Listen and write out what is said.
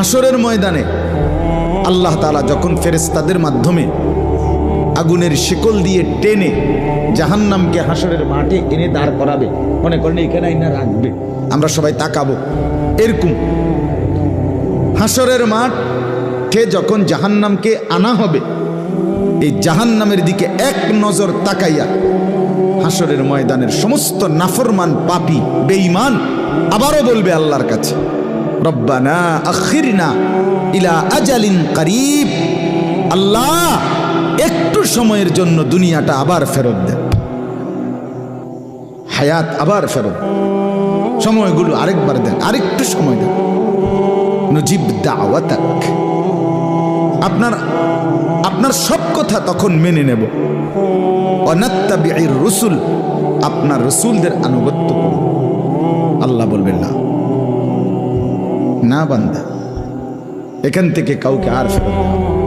হাসরের ময়দানে আল্লাহ তাআলা যখন ফেরেশতাদের মাধ্যমে আগুনের শিকল দিয়ে টেনে জাহান্নামকে হাসরের মাঠে এনে দাঁড় করাবে, মনে করেন এখানে এনে রাখবে, আমরা সবাই তাকাবো, এরকম হাসরের মাঠে যখন জাহান্নামকে আনা হবে, এই জাহান্নামের দিকে এক নজর তাকাইয়া হাসরের ময়দানের সমস্ত নাফরমান পাপী বেঈমান আবারও বলবে আল্লাহর কাছে, রব্বানা আখিরনা ইলা আজালিন করিব, আল্লাহ একটু সময়ের জন্য দুনিয়াটা আবার ফেরত দেন, হায়াত আবার ফেরত, সময়গুলো আরেকবার দেন, আরেকটু সময় দেন, নুজিব দাওয়াতাক, আপনার সব কথা তখন মেনে নেব, ওয়ানাত্তাবিউর রুসুল, আপনার রসুলদের আনুগত্য করব। আল্লাহ বলবেন না, না বান্দা, এখান থেকে কাউকে আর ফেরত দেওয়া